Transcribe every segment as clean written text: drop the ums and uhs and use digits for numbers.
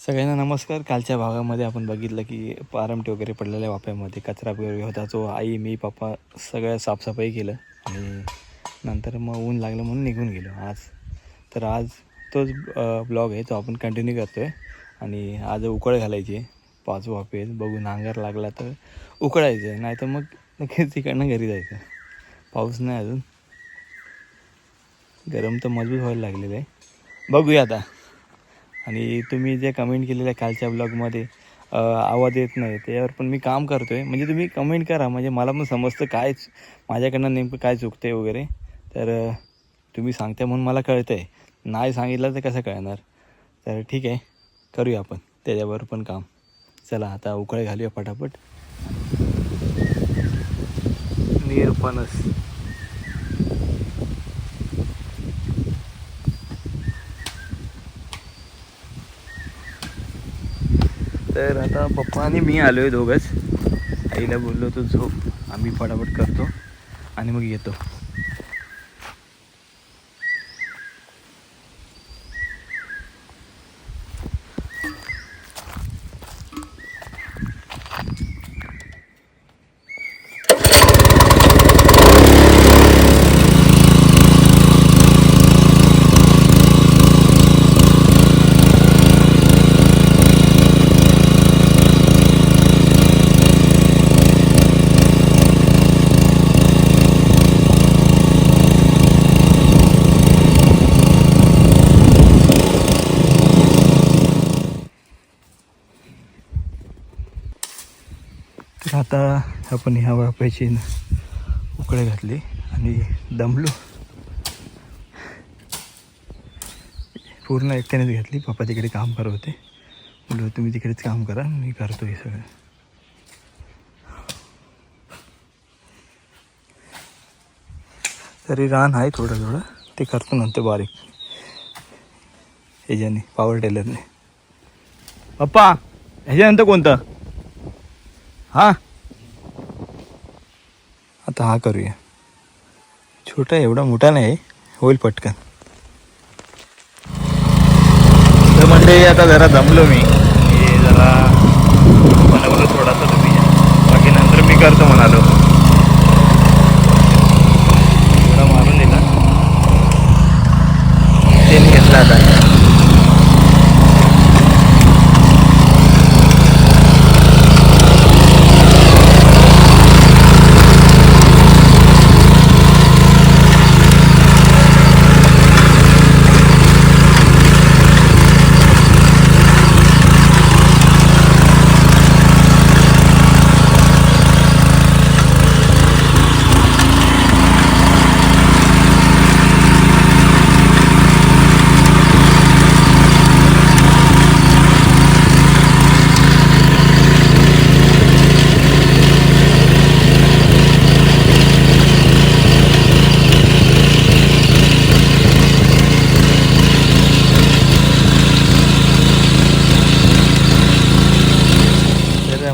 सगळ्यांना नमस्कार. कालच्या भागामध्ये आपण बघितलं की पारमटे वगैरे पडलेल्या वाफ्यामध्ये कचरा वगैरे होता, जो आई मी पप्पा सगळं साफसफाई केलं आणि नंतर मग ऊन लागलं म्हणून निघून गेलो. आज तोच ब्लॉग आहे, तो आपण कंटिन्यू करतो आहे. आणि आज उकळ घालायची आहे 5 वाफे. बघू नांगर लागला तर उकळायचं आहे, नाही तर मग नक्कीच तिकडनं घरी जायचं. पाऊस नाही अजून, गरम तर मजबूत व्हायला लागलेलं आहे. बघूया आता. आणि तुम्ही जे कमेंट केलेलं कालच्या ब्लॉगमध्ये आवाज येत नाही, त्यावर पण मी काम करतो आहे. म्हणजे तुम्ही कमेंट करा, म्हणजे मला पण समजतं काय माझ्याकडनं नेमकं काय चुकतं आहे वगैरे. तर तुम्ही सांगताय म्हणून मला कळतं आहे, नाही सांगितलं तर कसं कळणार. तर ठीक आहे, करूया आपण त्याच्यावर पण काम. चला आता उकळे घालूया पटापट. निरपणस तर आता पप्पा आणि मी आलो आहे दोघंच. आईला बोललो तो झोप, आम्ही फटाफट करतो आणि मग येतो. तर आता आपण ह्या वाफ्याची उकळे घातली आणि दमलो. पूर्ण एकट्यानेच घातली. पप्पा तिकडे काम करत होते, बोललो तुम्ही तिकडेच काम करा, मी करतो हे सगळं. तरी रान आहे थोडं थोडं, ते करतो नंतर बारीक ह्याच्याने, पॉवर टेलरने. पप्पा ह्याच्यानंतर कोणतं? हां आता हा करूया. छोटा एवढा मोठा नाही, होईल पटकन. तर म्हणजे आता जरा दमलो मी, जरा बनवलं थोडासा तुम्ही, बाकी नंतर मी करतो म्हणालो. थोडा मारून दिला, तेल घेतला आता.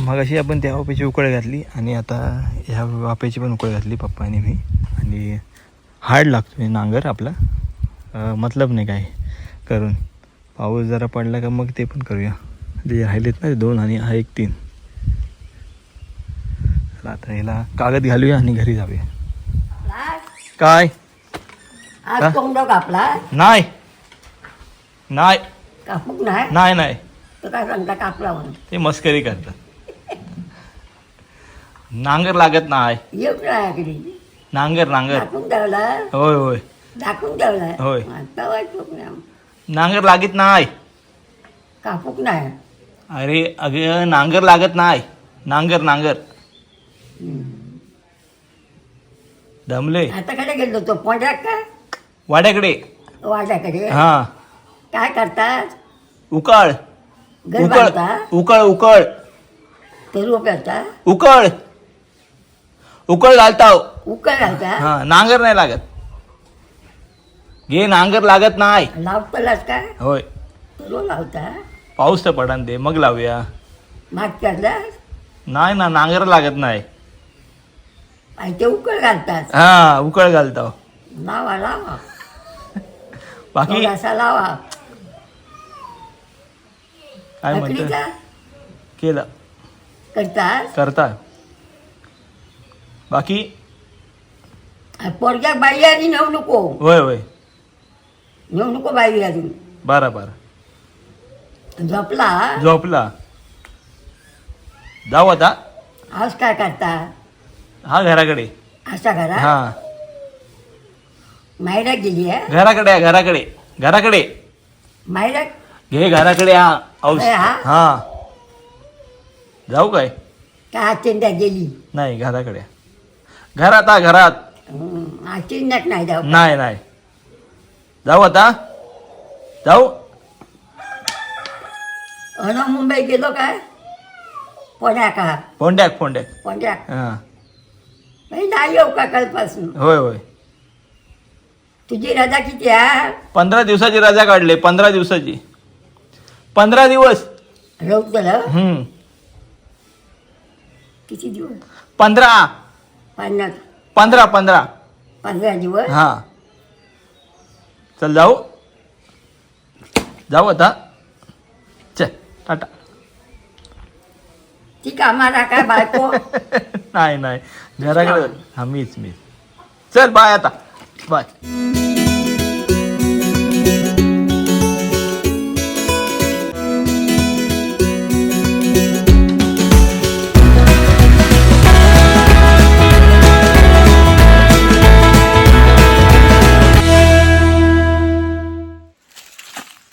मगाशी आपण त्या वाफेची उकळ घातली आणि आता ह्या वाफेची पण उकळ घातली पप्पा आणि मी. आणि हार्ड लागतो आहे नांगर आपला, मतलब नाही काय करून. पाऊस जरा पडला का मग ते पण करूया. जे राहिलेत ना 2 आणि हा 1 3. आता ह्याला कागद घालूया आणि घरी जाऊया. काय कापला नाही नाही कापूक नाही नाही नाही, तर काय सांगता कापला म्हणून ते मस्करी करतात. नांगर लागत नाही. येऊ नाही नांगर नांगर दाखवून ठेवला होय होय दाखवून ठेवलाय होय. आता वाटूक नाही नांगर लागत नाही. कापूक नाही अरे अगं नांगर लागत नाही. नांगर नांगर दमले. आता कडे गेलो तो पोंड्यात का वाड्याकडे. वाड्याकडे हा काय करतात उकळ घर उकळ बांधता उकळ उकळ तरू पेरता उकळ उकळ घालताव. उकळ घालता हा नांगर नाही लागत. घे नांगर लागत नाही. लावतलास काय होय. तरू लावता पाऊस तर पडान दे मग लावूया. मागच्यातला नाही ना नांगर लागत नाही. आणि ते उकळ घालतात हा उकळ घालताव. लावा लावा बाकी थोडासा लावा काय म्हणतं भाकरीचा केलं करतात करता बाकी पोरग्याक बाई आधी नेऊ नको होय होय नेऊ नको बाई अजून बरं बरं झोपला झोपला जाऊ आता आज काय करता हा घराकडे असा घरा हा मायरा गेली आहे घराकडे आहे, घराकडे घराकडे मायरा घे घराकडे हा औष होय, हा? हा जाऊ काय का चिंता गेली नाही घराकडे घरात हा घरात चिंताक नाही जाऊ नाही नाही जाऊ आता जाऊ अन मुंबई गेलो काय पुण्या का फोंड्याक फोंड्याक पुण्या हा नाही येऊ का कालपासून होय होय तुझी रजा किती आहे 15 दिवसाची रजा काढली 15 दिवसाची 15 दिवस रोग झालं किती दिवस 15 पन्नास 15 15 15 दिवस हा चल जाऊ जाऊ आता चल टाटा ती कामाला काय बायको नाही नाही घराकडे हा मीच चल बाय आता बाय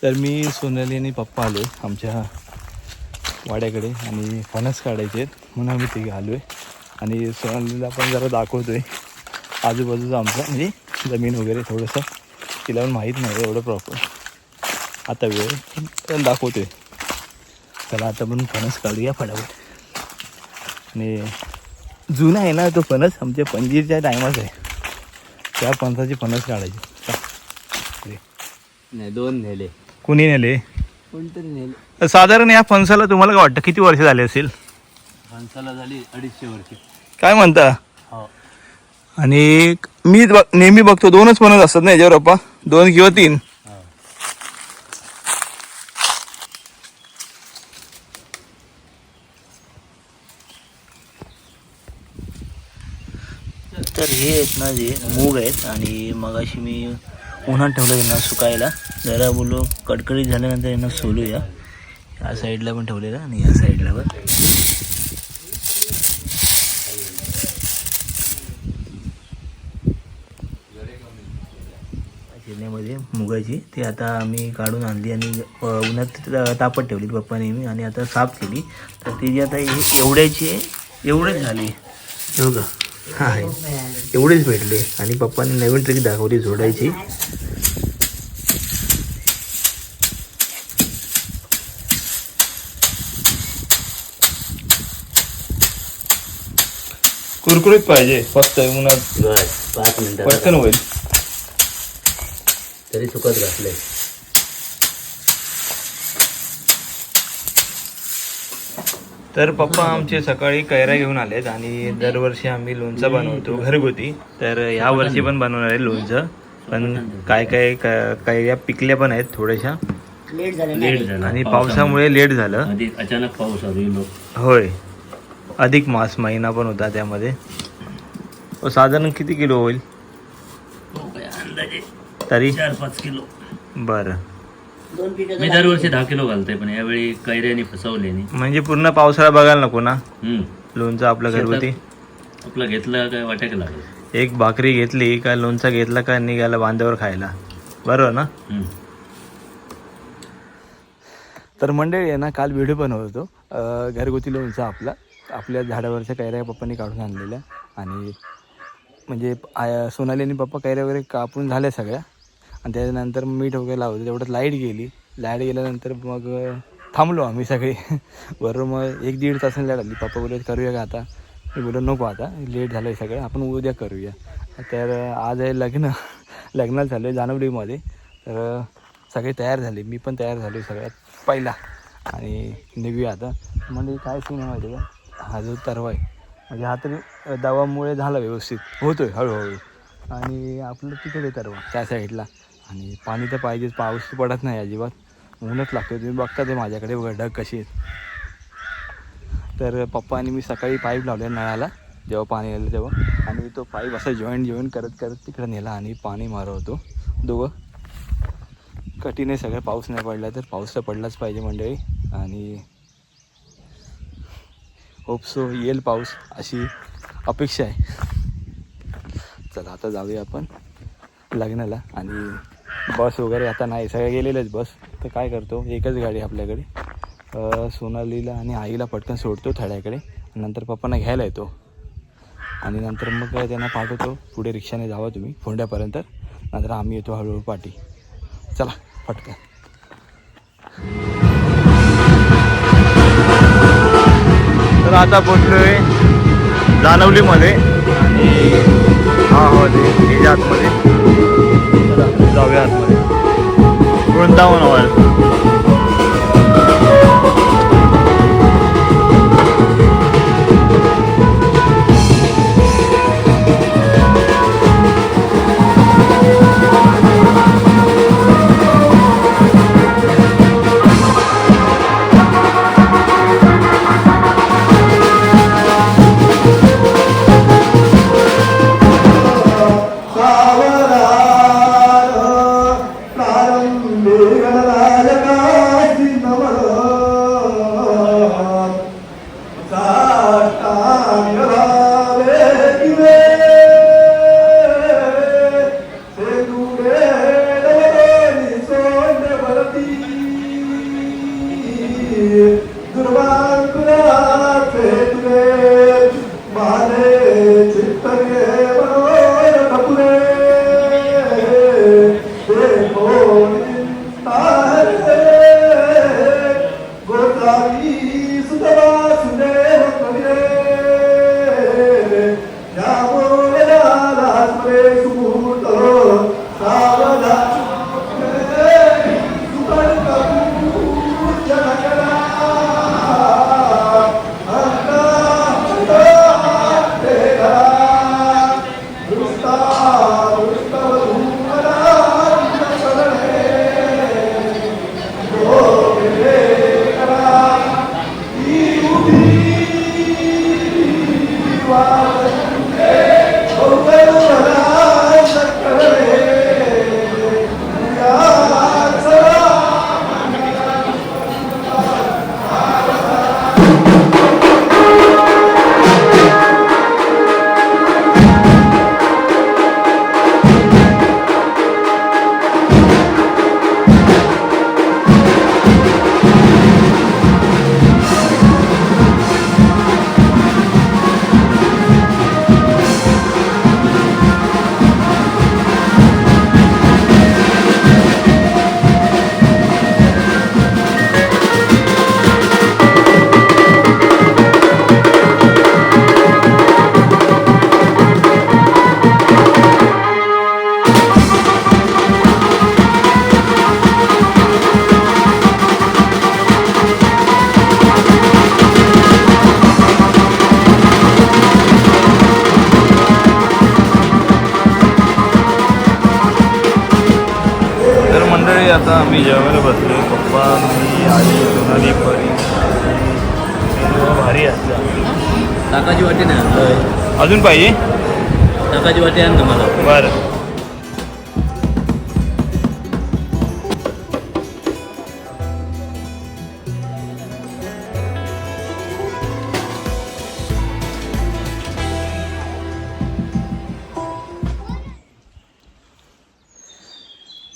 तर मी सोनाली आणि पप्पा आलो आमच्या वाड्याकडे आणि फणस काढायचे आहेत म्हणून आम्ही तिघे आलो आहे आणि सोनालीला पण जरा दाखवतो आहे आजूबाजूचं आमचं म्हणजे जमीन वगैरे थोडंसं तिला पण माहीत नाही एवढं प्रॉपर आता वेळ पण दाखवतो आहे चला आता पण फणस काढूया फटाफट आणि जुना आहे ना तो फणस आमच्या पंजीरच्या टायमाचा आहे त्या फणसाची फणस काढायची नाही 2 नेले कुणी नेले कोणतरी नेले साधारण या फणसाला तुम्हाला काय वाटतं किती वर्ष झाले असेल माणसाला झाली 250 वर्ष काय म्हणता हो आणि मी नेहमी बघतो 2च फणस असतात ना याच्यावर अप्पा 2 किंवा 3 तर हे आहेत ना जे मूग आहेत आणि मगाशी मी उन्हात ठेवलं त्यांना सुकायला जरा बोललो कडकडीत झाल्यानंतर यांना सोलूया या साईडला पण ठेवलेलं आणि या साईडला पण गिरण्यामध्ये मुगाची ते आता आम्ही काढून आणली आणि उन्हात तापत ठेवली पप्पा नेहमी आणि आता साफ केली तर ती जी आता एवढ्याची एवढेच झाली हे बघा हा एवढेच भेटले आणि पप्पाने नवीन ट्रिक दाखवली जोडायची कुरकुरीत पाहिजे फक्त उन्हात 5 मिनिटं पटकन होईल तरी सुकत घातलंय तर पप्पा आमचे सकाळी कैऱ्या घेऊन आलेत आणि दरवर्षी आम्ही लोणचं बनवतो घरगुती तर ह्या वर्षी पण बनवणार आहे लोणचं पण काय काय कैऱ्या पिकल्या पण आहेत थोड्याशा लेट झालं लेट झाला आणि पावसामुळे लेट झालं अचानक पाऊस आलो होय अधिक मास महिना पण होता त्यामध्ये साधारण किती किलो होईल अंदाजे तरी 4-5 किलो बरं 2 पिढ्या मी दरवर्षी 10 किलो घालतोय पण यावेळी कैऱ्यानी फसवल्यानी म्हणजे पूर्ण पावसाळा बघायला नको ना लोणचं आपलं घरगुती आपलं घेतलं काय वाटायला लागलं एक भाकरी घेतली का लोणचा घेतला का निघाला बांध्यावर खायला बरोबर ना तर मंडळी आहे ना काल व्हिडिओ बनवत होतो घरगुती लोणचं आपल्या झाडावरच्या कैऱ्या पप्पांनी काढून आणलेल्या आणि म्हणजे सोनाली आणि पप्पा कैऱ्या वगैरे कापून झाल्या सगळ्या आणि त्याच्यानंतर मीठ वगैरे लावलं तेवढ्यात लाईट गेल्यानंतर मग थांबलो आम्ही सगळे बरोबर मग 1-1.5 तासांनी लाईट आली पप्पा बोलत करूया का आता मी बोललो नको आता लेट झालं आहे सगळं आपण उद्या करूया तर आज आहे लग्नाला झालं आहे जानवडीमध्ये तर सगळे तयार झाले मी पण तयार झालो सगळ्यात पहिला आणि निघूया आता म्हणजे काय सीन आहे माहिती का हा जो तरवा आहे म्हणजे हा तरी दवामुळे झाला व्यवस्थित होतोय हळूहळू आणि आपलं तिकडे तरवा त्या साईडला आणि पाणी तर पाहिजेच पाऊस पडत नाही अजिबात ऊनच लागतो. तुम्ही बघता ते माझ्याकडे बघा ढग कशी आहेत. तर पप्पा आणि मी सकाळी पाईप लावले नळाला जेव्हा पाणी आलं तेव्हा, आणि तो पाईप असा जॉईंट करत तिकडे नेला आणि पाणी मारवतो दोघं. कठीण आहे सगळं. पाऊस नाही पडला तर पाऊस तर पडलाच पाहिजे मंडळी, आणि होपसो येईल पाऊस अशी अपेक्षा आहे. चला आता जाऊया आपण लग्नाला. आणि बस वगैरे आता नाही, सगळे गेलेलेच बस. तर काय करतो, एकच गाडी आपल्याकडे. सोनालीला आणि आईला पटकन सोडतो थड्याकडे, नंतर पप्पांना घ्यायला येतो, आणि नंतर मग त्यांना पाठवतो पुढे रिक्षाने जावा तुम्ही फोंड्यापर्यंत, नंतर आम्ही येतो हळूहळू पाठी. चला पटकन. तर आता पोचलोय जानवलीमध्ये, आणि हा हो ते आतमध्ये. चला जाऊया आतमध्ये. वृंदावन हॉल. आता आम्ही जेवायला बसलो. पप्पा, मी, आई, सोनाली, परी. भारी असतं. ताकाची वाटी नाही अजून पाहिजे? ताकाची वाटी आण तुम्हाला. बरं.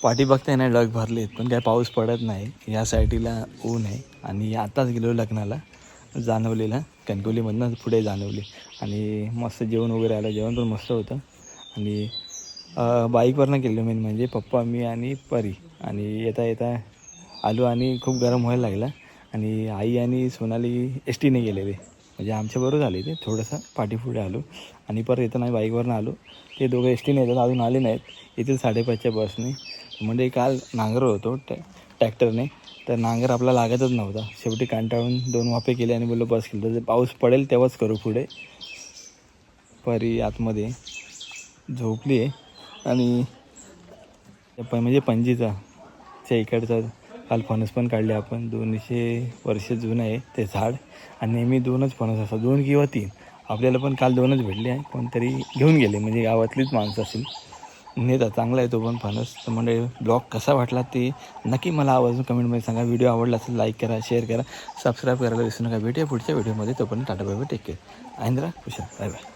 पाठी बघताय ना ढग भरलेत, पण काय पाऊस पडत नाही. या साईडला ऊन आहे. आणि आताच गेलो लग्नाला जानवलीला, कणकवलीमधनं पुढे जानवली, आणि मस्त जेवण वगैरे आलं. जेवण पण मस्त होतं. आणि बाईकवरनं गेलो मेन म्हणजे पप्पा, मी आणि परी. आणि येता येता आलो आणि खूप गरम व्हायला लागला. आणि आई आणि सोनाली एस टीने गेलेले, म्हणजे आमच्याबरोबर झाले ते. थोडंसं पाठीपुढे आलो, आणि परत येताना बाईकवरनं आलो. ते दोघं एस टीने येतात, अजून आले नाहीत. येतील 5:30च्या बसने. म्हणजे काल नांगर होतो ट्रॅक्टरने, तर नांगर आपला लागतच नव्हता. शेवटी कंटाळून 2 वाफे केले आणि बोललो बस केलं, तर पाऊस पडेल तेव्हाच करू पुढे. परी आतमध्ये झोपली आहे. आणि म्हणजे पणजीचा इकडचा काल फणस पण काढले आपण. 200 वर्ष जुनं आहे ते झाड आणि नेहमी 2च फणस असतात, 2 किंवा 3. आपल्याला पण काल 2च भेटले आहे, कोणतरी घेऊन गेले म्हणजे गावातलीच माणसं असेल. नेता चांगला आहे तो पण फणस. तर म्हणजे ब्लॉग कसा वाटला ते नक्की मला आवाजून कमेंटमध्ये सांगा. व्हिडिओ आवडला असेल लाईक करा, शेअर करा, सबस्क्राईब करायला विसरू नका. भेटूया पुढच्या व्हिडिओमध्ये. तोपर्यंत tata bye bye, take care. Aindra Khushal, bye bye.